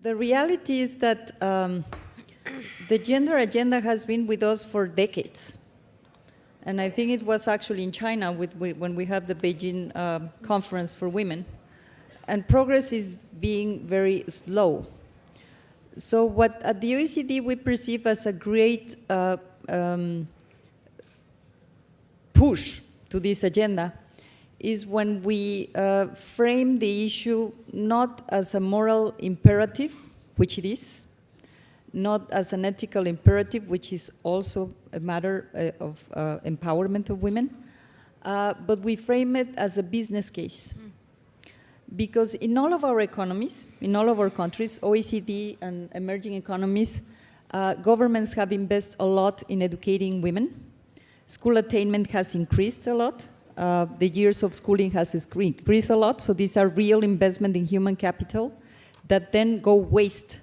The reality is that the gender agenda has been with us for decades. And I think it was actually in China when we have the Beijing Conference for Women. And progress is being very slow. So what at the OECD we perceive as a great push to this agenda is when we frame the issue not as a moral imperative, which it is, not as an ethical imperative, which is also a matter of empowerment of women, but we frame it as a business case. Because in all of our economies, in all of our countries, OECD and emerging economies, governments have invested a lot in educating women. School attainment has increased a lot. The years of schooling has increased a lot, so these are real investment in human capital that then go waste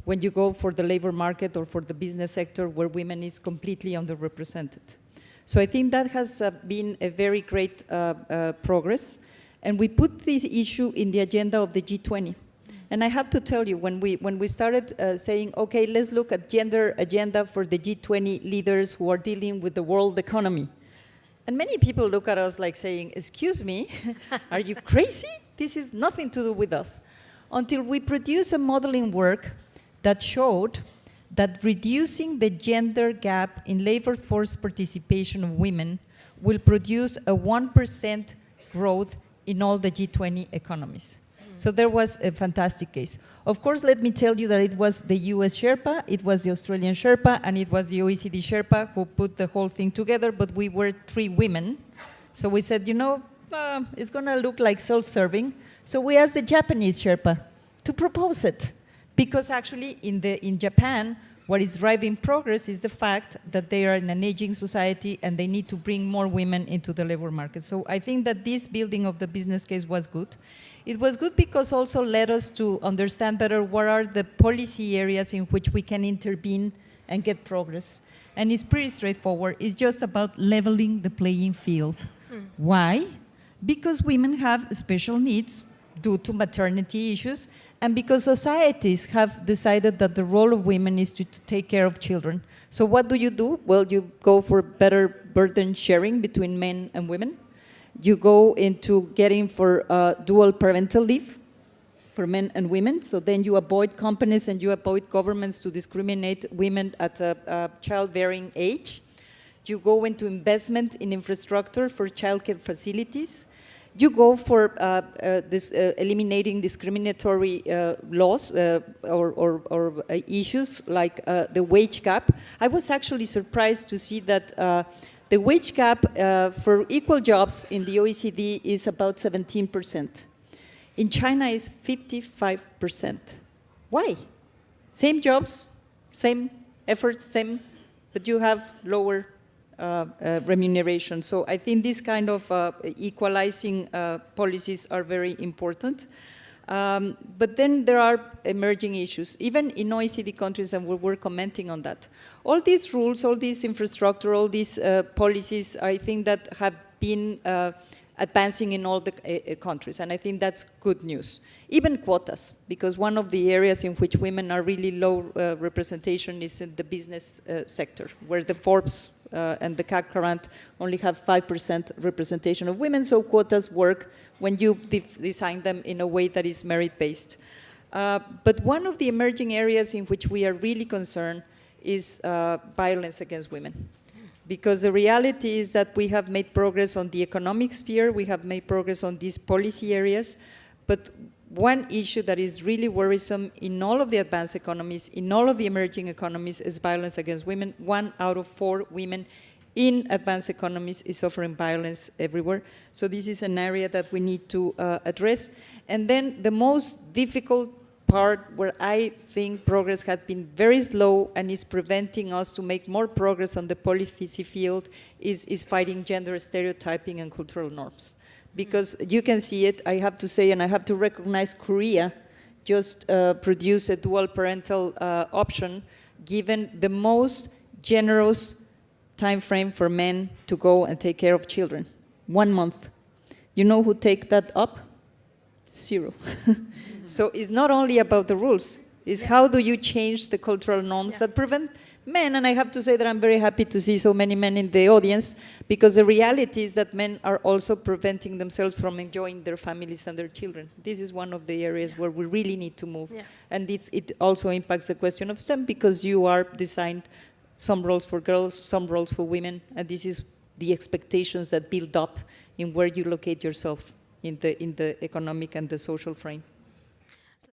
when you go for the labor market or for the business sector where women is completely underrepresented. So I think that has been a very great progress. And we put this issue in the agenda of the G20. And I have to tell you, when we started saying, okay, let's look at gender agenda for the G20 leaders who are dealing with the world economy. And many people look at us like saying, excuse me, are you crazy? This is nothing to do with us. Until we produce a modeling work that showed that reducing the gender gap in labor force participation of women will produce a 1% growth in all the G20 economies. So there was a fantastic case. Of course, let me tell you that it was the US Sherpa, it was the Australian Sherpa, and it was the OECD Sherpa who put the whole thing together, but we were 3 women. So we said, you know, it's gonna look like self-serving. So we asked the Japanese Sherpa to propose it. Because actually in Japan, what is driving progress is the fact that they are in an aging society and they need to bring more women into the labor market. So I think that this building of the business case was good. It was good because also led us to understand better what are the policy areas in which we can intervene and get progress. And it's pretty straightforward. It's just about leveling the playing field. Why? Because women have special needs due to maternity issues, and because societies have decided that the role of women is to take care of children. So what do? Well, you go for better burden sharing between men and women. You go into getting for dual parental leave for men and women. So then you avoid companies and you avoid governments to discriminate women at a childbearing age. You go into investment in infrastructure for childcare facilities. You go for eliminating discriminatory laws or issues like the wage gap. I was actually surprised to see that the wage gap for equal jobs in the OECD is about 17%. In China is 55%. Why? Same jobs, same efforts, same, but you have lower remuneration. So I think these kind of equalizing policies are very important. But then there are emerging issues, even in OECD countries, and we're commenting on that. All these rules, all these infrastructure, all these policies, I think that have been advancing in all the countries, and I think that's good news. Even quotas, because one of the areas in which women are really low representation is in the business sector, where the Forbes and the CAC Current only have 5% representation of women, so quotas work when you design them in a way that is merit-based. But one of the emerging areas in which we are really concerned is violence against women. Because the reality is that we have made progress on the economic sphere, we have made progress on these policy areas, but one issue that is really worrisome in all of the advanced economies, in all of the emerging economies, is violence against women. 1 out of 4 women in advanced economies is suffering violence everywhere. So this is an area that we need to address. And then the most difficult part where I think progress has been very slow and is preventing us to make more progress on the policy field is fighting gender stereotyping and cultural norms. Because you can see it, I have to say, and I have to recognize Korea just produced a dual parental option, given the most generous time frame for men to go and take care of children. 1 month. You know who take that up? 0. So it's not only about the rules, it's how do you change the cultural norms that prevent men, and I have to say that I'm very happy to see so many men in the audience, because the reality is that men are also preventing themselves from enjoying their families and their children. This is one of the areas where we really need to move. And it also impacts the question of STEM, because you are designed some roles for girls, some roles for women, and this is the expectations that build up in where you locate yourself in the economic and the social frame.